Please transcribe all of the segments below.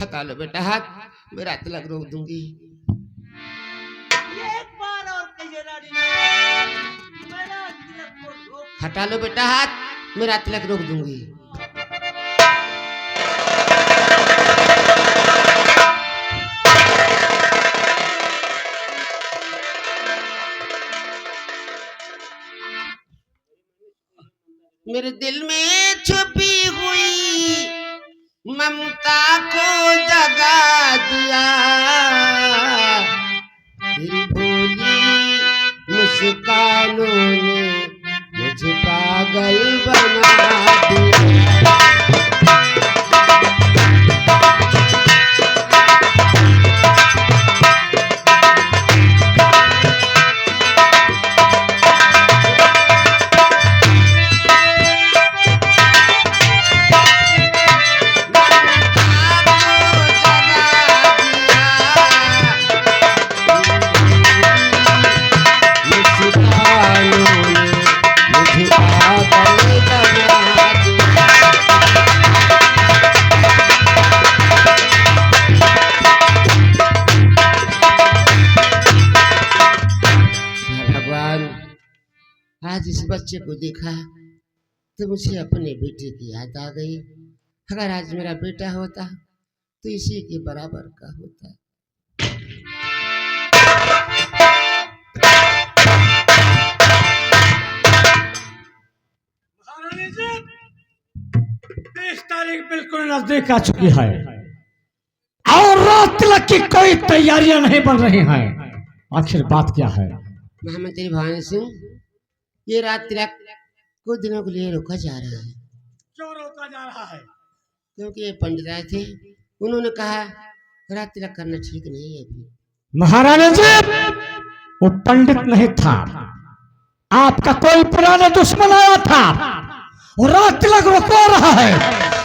हटा लो बेटा हाथ, मेरा तिलक रोक दूंगी। एक बार और कहिए रानी, मेरा तिलक को रोक। हटा लो बेटा हाथ, मेरा तिलक रोक दूंगी। मेरे दिल में छुपी हुई ममता को जगा दिया, तेरी भोली मुस्कानों ने मुझे पागल बना दिया। आज इस बच्चे को देखा तो मुझे अपने बेटे की याद आ गई। अगर आज मेरा बेटा होता तो इसी के बराबर का होता। महारानी जी, 30 तारीख बिल्कुल नजदीक आ चुकी है और रात तिलक की कोई तैयारियां नहीं बन रही हैं। आखिर बात क्या है? महामंत्री भवानी सिंह, ये रात तिलक कुछ दिनों के लिए रोका जा रहा है। क्यों रोका जा रहा है? क्योंकि ये पंडित आए थे, उन्होंने कहा रात तिलक करना ठीक नहीं है अभी। महारानी जी, वो पंडित नहीं था, आपका कोई पुराना दुश्मन आया था और रात तिलक रोकवा रहा है।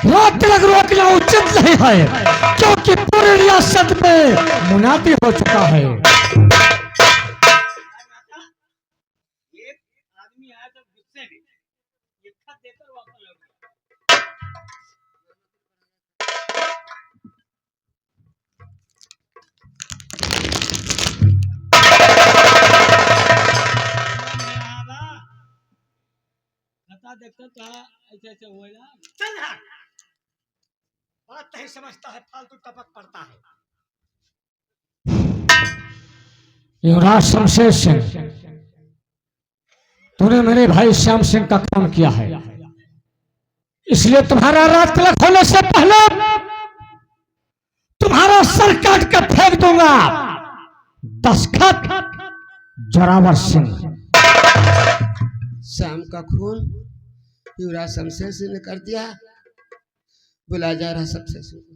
रात तिलक रोकना उचित नहीं है क्योंकि पूरी रियासत में मुनादी हो चुका है। आदमी आया तो गुस्से में ये खत देकर वापस लौट गया। खता देखकर कहा ऐसे ऐसे हुआ ना, चल यहाँ। बात नहीं समझता है, फालतू टपक पड़ता है। युवराज शमशेर सिंह, तूने मेरे भाई श्याम सिंह का काम किया है, इसलिए तुम्हारा रात तिलक होने से पहले तुम्हारा सर काट कर फेंक दूंगा। दस्तखत जोरावर सिंह। शाम का खून युवराज शमशेर सिंह ने कर दिया। बुला जा रहा शमशेर सिंह को।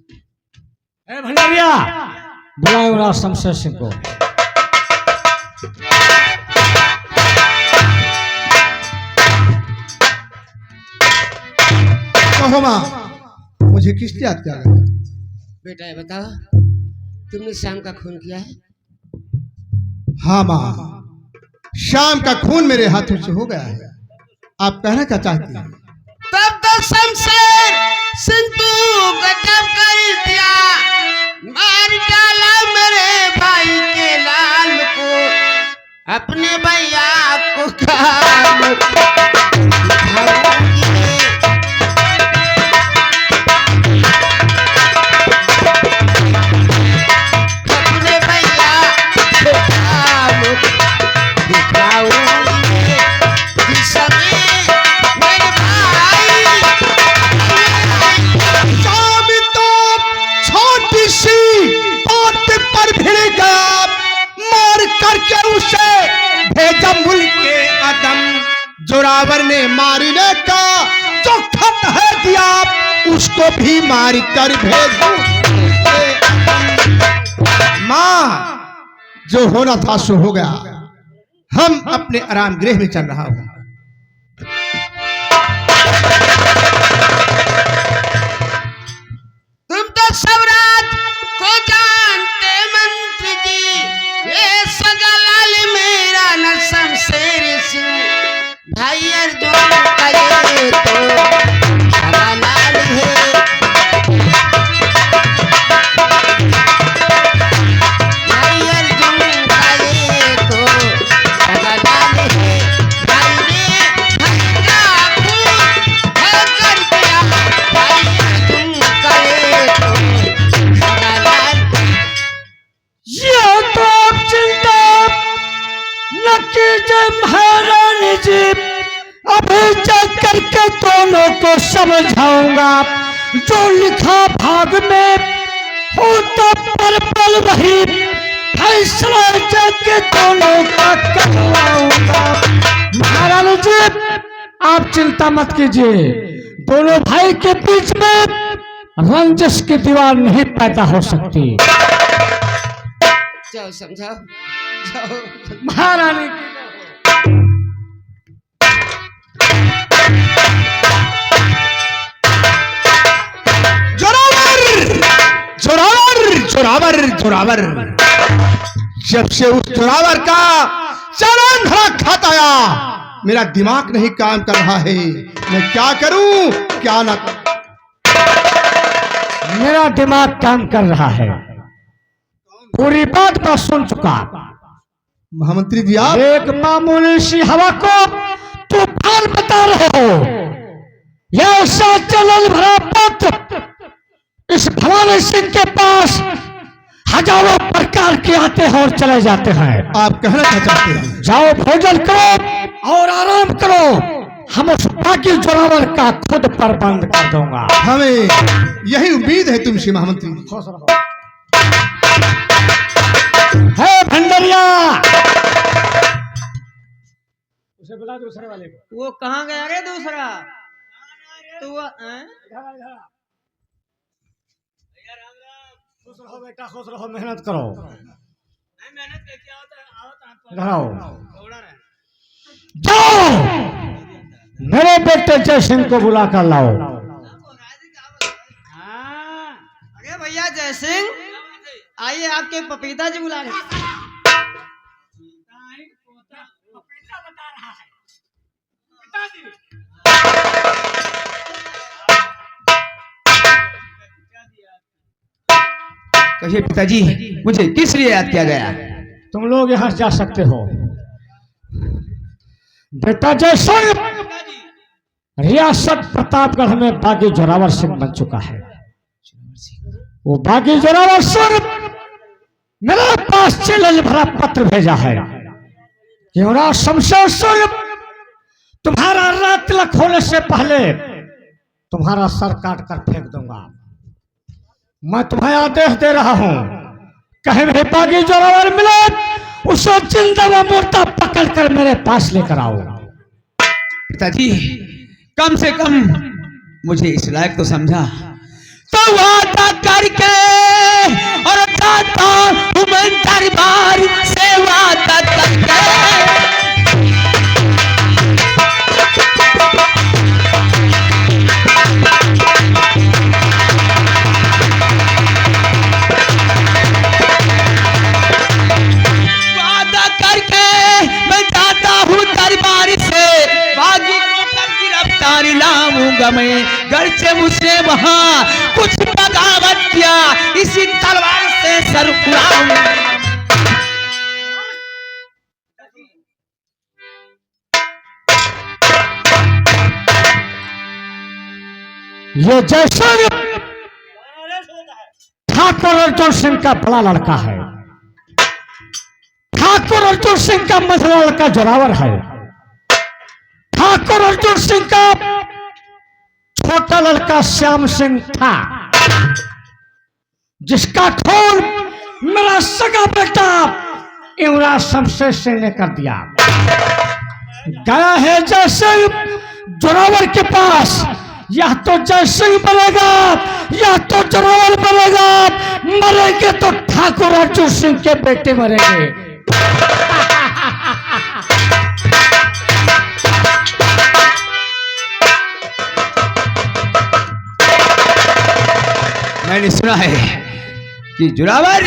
ए भंडारिया, बुला युवराज शमशेर सिंह को। कहो माँ, मुझे किस याद किया गया? बेटा ये बताओ, तुमने शाम का खून किया है? हाँ माँ, शाम का खून मेरे हाथों से हो गया है। आप कहना क्या चाहती हैं? तब तो शमशेर सिंह तू गजब कर दिया, मार डाला मेरे भाई के लाल को, अपने भैया को काम जोरावर ने मारने का जो खत है दिया, उसको भी मार कर भेजूं। माँ, जो होना था सो हो गया। हम अपने आराम गृह में चल रहा हूं। तुम तो सब रात को जानते मंत्री जी, ये सगालाल मेरा न शमशेर सिंह, भाई अर्जुन का ये तो सगालाल है। तो समझाऊंगा, जो लिखा भाग में हो तो पल पल वही फैसला जग दोनों का करवाऊंगा। महाराज जी आप चिंता मत कीजिए, दोनों भाई के बीच में रंजिश की दीवार नहीं पैदा हो सकती। जाओ समझाओ, जाओ। महारानी जोरावर जोरावर जोरावर, जब से उस जोरावर का चालान धरा खाता आया, मेरा दिमाग नहीं काम कर रहा है। मैं क्या करूं क्या ना करूं। मेरा दिमाग काम कर रहा है, पूरी बात मैं सुन चुका। महामंत्री जी आप एक मामूली सी हवा को तूफान बता रहे हो। यह ऐसा जलन भरा पत्र इस भवानी सिंह के पास हजारों प्रकार के आते हैं और चले जाते हैं। आप कहना क्या चाहते हैं? जाओ भोजन करो और आराम करो, हम उस बाकी जोरावर का खुद प्रबंध कर दूंगा। हमें यही उम्मीद है तुमसे महामंत्री जी। है भंडरिया, उसे बुला दूसरे वाले को। वो कहाँ गया रे दूसरा? तू खुश रहो बेटा, खुश रहो, मेहनत करो। नहीं मेहनत के क्या होता है, आओ घर आओ। थोड़ा रहे। जाओ मेरे बेटे जय सिंह को बुला कर लाओ। हाँ, अरे भैया जय सिंह, आइए आपके पपीता जी बुला रहे। पपीता बता रहा है पिताजी। कहिए पिताजी, मुझे किस लिए याद किया गया? तुम लोग यहाँ जा सकते हो। बेटा जय सिंह रियासत प्रतापगढ़ में बागी जोरावर सिंह बन चुका है। वो बागी जोरावर सिंह मेरे पास चैलेंज भरा पत्र भेजा है कि युवराज शमशेर सिंह तुम्हारा रात तिलक होने से पहले तुम्हारा सर काट कर फेंक दूंगा। मैं तुम्हें आदेश दे रहा हूं, कहीं भी बागी जोरावर मिले उसे जिंदा व मुर्दा पकड़ कर मेरे पास लेकर आओ। पिताजी कम से कम मुझे इस लायक तो समझा तो वादा करके और दाता हूं मैं दरबार से वादा करके। वादा करके मैं जाता हूं दरबार से, बागी को कर गिरफ्तार लाऊंगा मैं। घर से मुझसे वहां कुछ बगावत किया, इसी तलवार से सर उड़ाऊंगा। ये जय सिंह ठाकुर अर्जुन सिंह का बड़ा लड़का है। ठाकुर अर्जुन सिंह का मझला लड़का जोरावर है। ठाकुर अर्जुन सिंह का छोटा लड़का श्याम सिंह था, जिसका खून मेरा सगा बेटा युवराज शमशेर सिंह ने कर दिया। गया है जय सिंह जोरावर के पास, या तो जय सिंह बनेगा या तो जोरावर बनेगा। मरेंगे तो ठाकुर अर्जुन सिंह के बेटे मरेंगे। मैंने सुना है कि जोरावर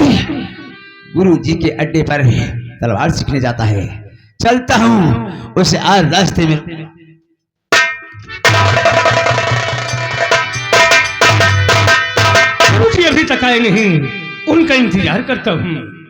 गुरु जी के अड्डे पर तलवार सीखने जाता है। चलता हूं उसे आज रास्ते में। अभी तक आए नहीं, उनका इंतजार करता हूं।